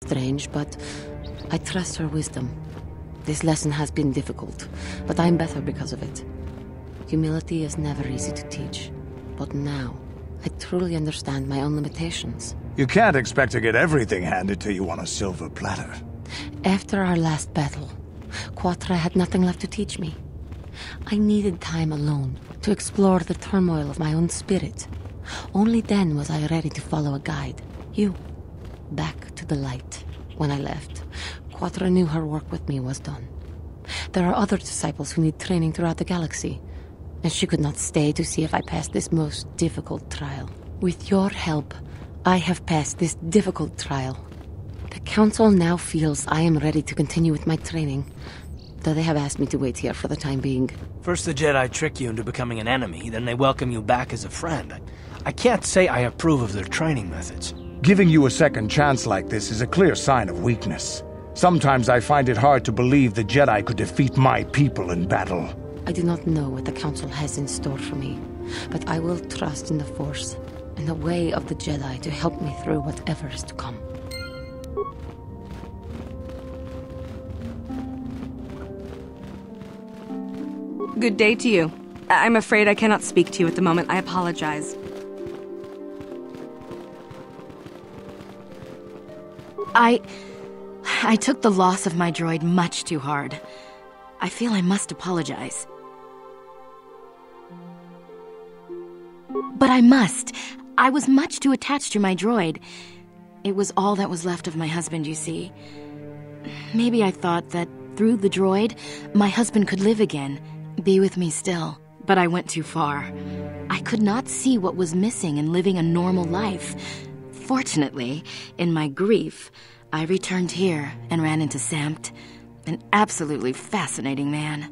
Strange, but I trust her wisdom. This lesson has been difficult, but I'm better because of it. Humility is never easy to teach, but now I truly understand my own limitations. You can't expect to get everything handed to you on a silver platter. After our last battle, Quattro had nothing left to teach me. I needed time alone to explore the turmoil of my own spirit. Only then was I ready to follow a guide. You. Back to the light. When I left, Quattro knew her work with me was done. There are other disciples who need training throughout the galaxy, and she could not stay to see if I passed this most difficult trial. With your help, I have passed this difficult trial. The Council now feels I am ready to continue with my training, though they have asked me to wait here for the time being. First the Jedi trick you into becoming an enemy, then they welcome you back as a friend. I can't say I approve of their training methods. Giving you a second chance like this is a clear sign of weakness. Sometimes I find it hard to believe the Jedi could defeat my people in battle. I do not know what the Council has in store for me, but I will trust in the Force and the way of the Jedi to help me through whatever is to come. Good day to you. I'm afraid I cannot speak to you at the moment. I apologize. I took the loss of my droid much too hard. I feel I must apologize. But I must. I was much too attached to my droid. It was all that was left of my husband, you see. Maybe I thought that through the droid, my husband could live again, be with me still. But I went too far. I could not see what was missing in living a normal life. Fortunately, in my grief, I returned here and ran into Samt, an absolutely fascinating man.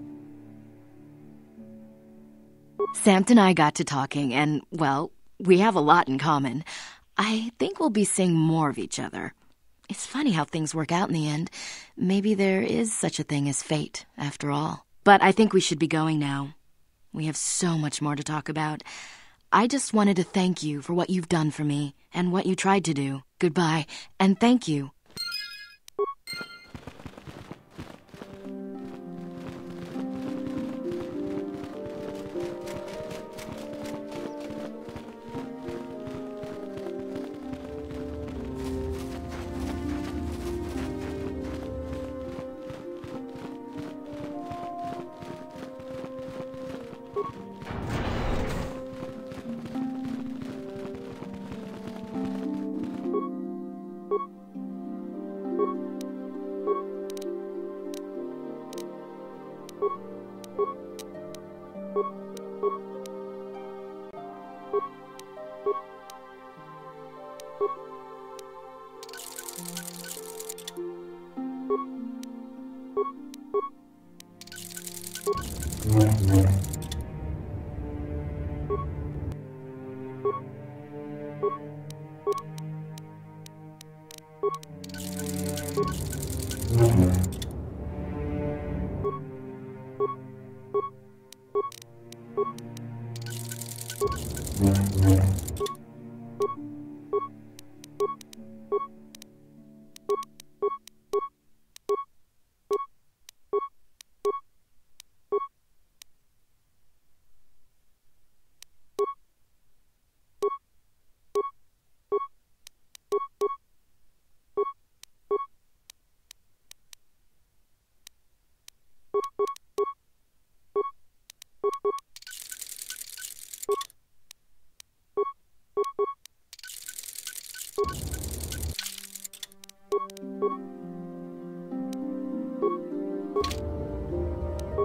Samt and I got to talking, and, well, we have a lot in common. I think we'll be seeing more of each other. It's funny how things work out in the end. Maybe there is such a thing as fate, after all. But I think we should be going now. We have so much more to talk about. I just wanted to thank you for what you've done for me, and what you tried to do. Goodbye, and thank you.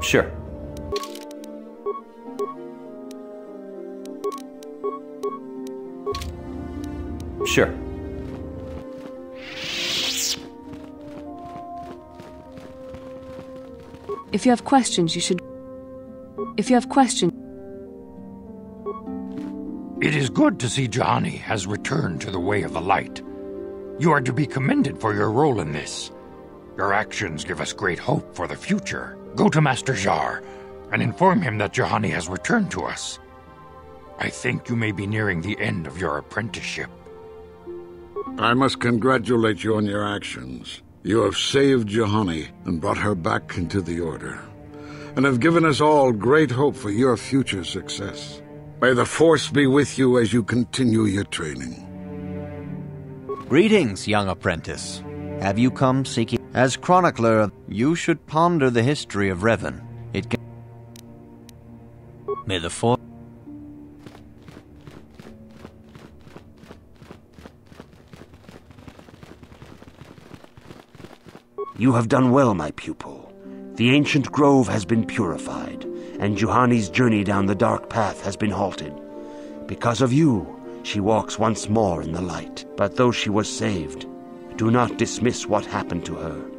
Sure. Sure. If you have questions, you should... If you have questions... It is good to see Juhani has returned to the way of the light. You are to be commended for your role in this. Your actions give us great hope for the future. Go to Master Jar and inform him that Juhani has returned to us. I think you may be nearing the end of your apprenticeship. I must congratulate you on your actions. You have saved Juhani and brought her back into the Order, and have given us all great hope for your future success. May the Force be with you as you continue your training. Greetings, young apprentice. Have you come seeking... As chronicler, you should ponder the history of Revan. It can... May the Force... You have done well, my pupil. The ancient grove has been purified, and Juhani's journey down the dark path has been halted. Because of you, she walks once more in the light. But though she was saved, do not dismiss what happened to her.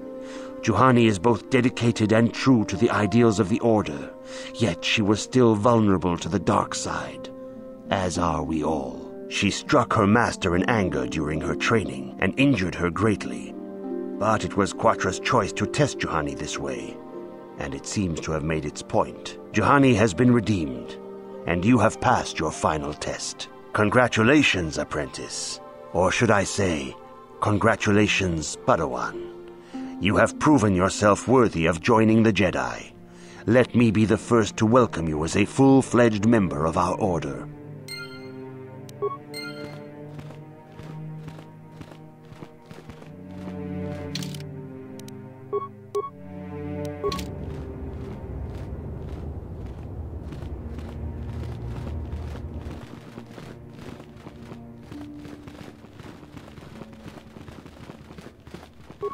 Juhani is both dedicated and true to the ideals of the Order, yet she was still vulnerable to the dark side, as are we all. She struck her master in anger during her training and injured her greatly. But it was Quatra's choice to test Juhani this way, and it seems to have made its point. Juhani has been redeemed, and you have passed your final test. Congratulations, apprentice. Or should I say, congratulations, Padawan. You have proven yourself worthy of joining the Jedi. Let me be the first to welcome you as a full-fledged member of our Order.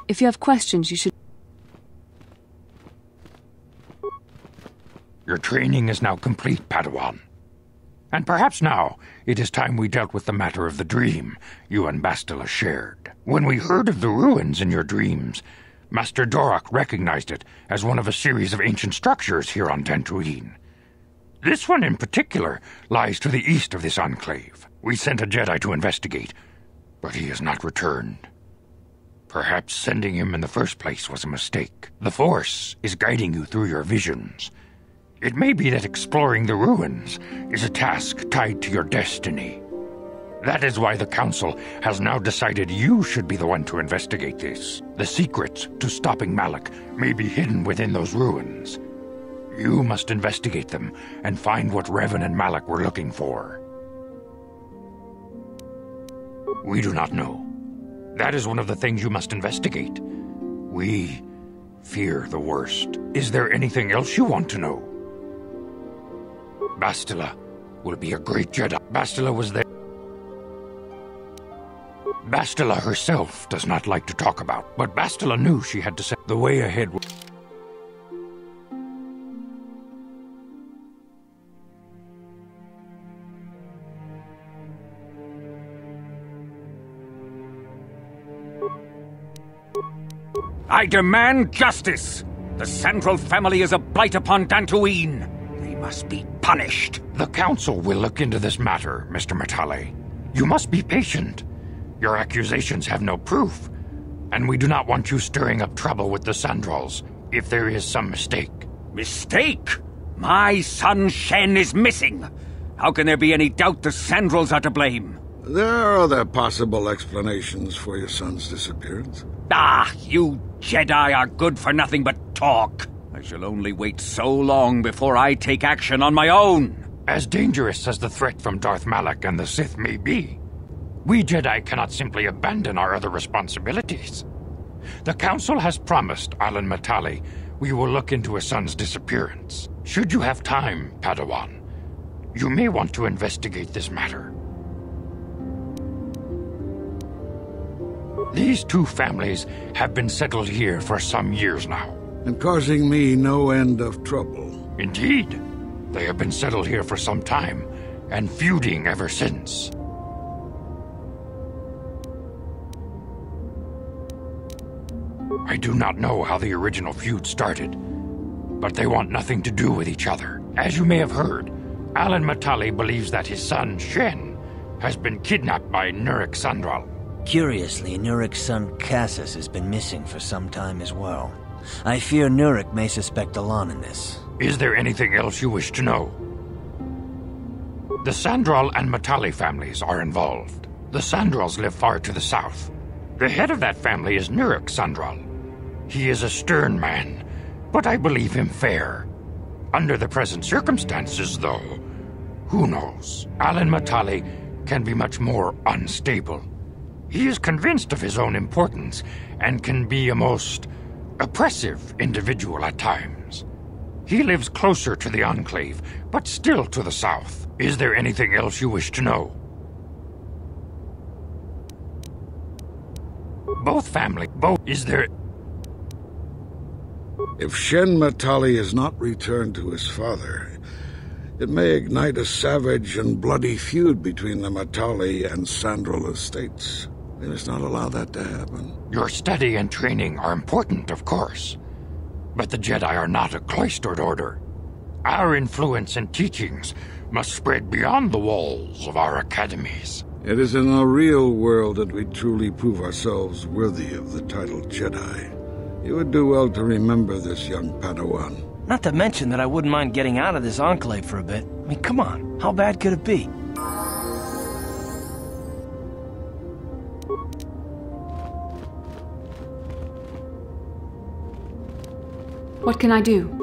If you have questions, you should... Your training is now complete, Padawan. And perhaps now it is time we dealt with the matter of the dream you and Bastila shared. When we heard of the ruins in your dreams, Master Dorak recognized it as one of a series of ancient structures here on Dantooine. This one in particular lies to the east of this enclave. We sent a Jedi to investigate, but he has not returned. Perhaps sending him in the first place was a mistake. The Force is guiding you through your visions. It may be that exploring the ruins is a task tied to your destiny. That is why the Council has now decided you should be the one to investigate this. The secrets to stopping Malak may be hidden within those ruins. You must investigate them and find what Revan and Malak were looking for. We do not know. That is one of the things you must investigate. We fear the worst. Is there anything else you want to know? Bastila will be a great Jedi. Bastila was there. Bastila herself does not like to talk about, but Bastila knew she had to say the way ahead. I demand justice! The Central family is a blight upon Dantooine. They must be punished. The Council will look into this matter, Mr. Matale. You must be patient. Your accusations have no proof, and we do not want you stirring up trouble with the Sandrals if there is some mistake. Mistake? My son Shen is missing. How can there be any doubt the Sandrals are to blame? There are other possible explanations for your son's disappearance. Ah, you Jedi are good for nothing but talk. I shall only wait so long before I take action on my own. As dangerous as the threat from Darth Malak and the Sith may be, we Jedi cannot simply abandon our other responsibilities. The Council has promised Alan Matale we will look into his son's disappearance. Should you have time, Padawan, you may want to investigate this matter. These two families have been settled here for some years now. And causing me no end of trouble. Indeed. They have been settled here for some time, and feuding ever since. I do not know how the original feud started, but they want nothing to do with each other. As you may have heard, Alan Matale believes that his son, Shen, has been kidnapped by Nurik Sandral. Curiously, Nurik's son Cassus has been missing for some time as well. I fear Nurik may suspect Alan in this. Is there anything else you wish to know? The Sandral and Matale families are involved. The Sandrals live far to the south. The head of that family is Nuruk Sandral. He is a stern man, but I believe him fair. Under the present circumstances, though, who knows? Alan Matali can be much more unstable. He is convinced of his own importance and can be a most oppressive individual at times. He lives closer to the Enclave, but still to the south. Is there anything else you wish to know? Is there... If Shen Matali is not returned to his father, it may ignite a savage and bloody feud between the Matali and Sandral estates. We must not allow that to happen. Your study and training are important, of course. But the Jedi are not a cloistered order. Our influence and teachings must spread beyond the walls of our academies. It is in the real world that we truly prove ourselves worthy of the title Jedi. You would do well to remember this, young Padawan. Not to mention that I wouldn't mind getting out of this Enclave for a bit. I mean, come on, how bad could it be? What can I do?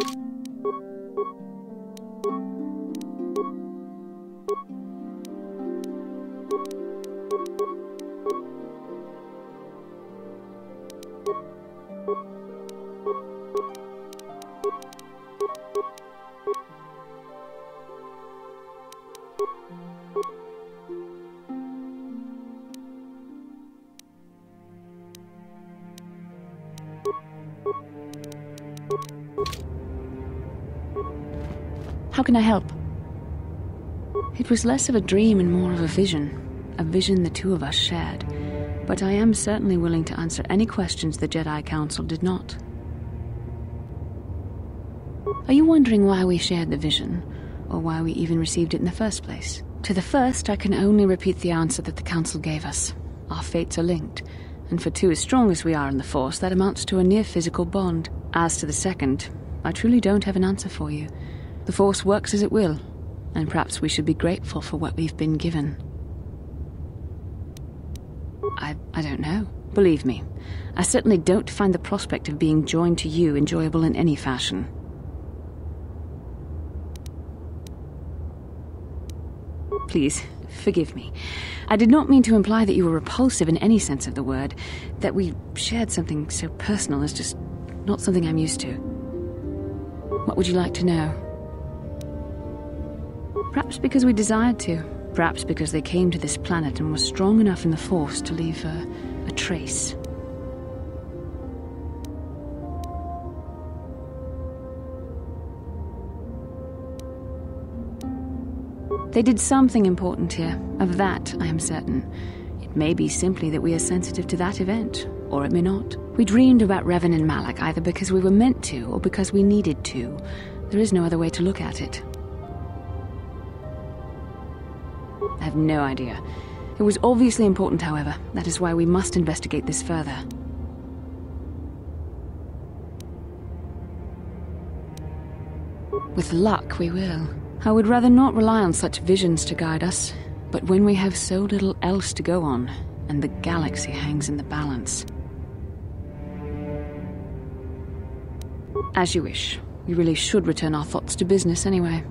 How can I help? It was less of a dream and more of a vision the two of us shared. But I am certainly willing to answer any questions the Jedi Council did not. Are you wondering why we shared the vision, or why we even received it in the first place? To the first, I can only repeat the answer that the Council gave us. Our fates are linked, and for two as strong as we are in the Force, that amounts to a near-physical bond. As to the second, I truly don't have an answer for you. The Force works as it will, and perhaps we should be grateful for what we've been given. I don't know. Believe me, I certainly don't find the prospect of being joined to you enjoyable in any fashion. Please, forgive me. I did not mean to imply that you were repulsive in any sense of the word. That we shared something so personal is just not something I'm used to. What would you like to know? Perhaps because we desired to. Perhaps because they came to this planet and were strong enough in the Force to leave a trace. They did something important here. Of that, I am certain. It may be simply that we are sensitive to that event, or it may not. We dreamed about Revan and Malak either because we were meant to, or because we needed to. There is no other way to look at it. I have no idea. It was obviously important, however. That is why we must investigate this further. With luck, we will. I would rather not rely on such visions to guide us, but when we have so little else to go on, and the galaxy hangs in the balance. As you wish. We really should return our thoughts to business anyway.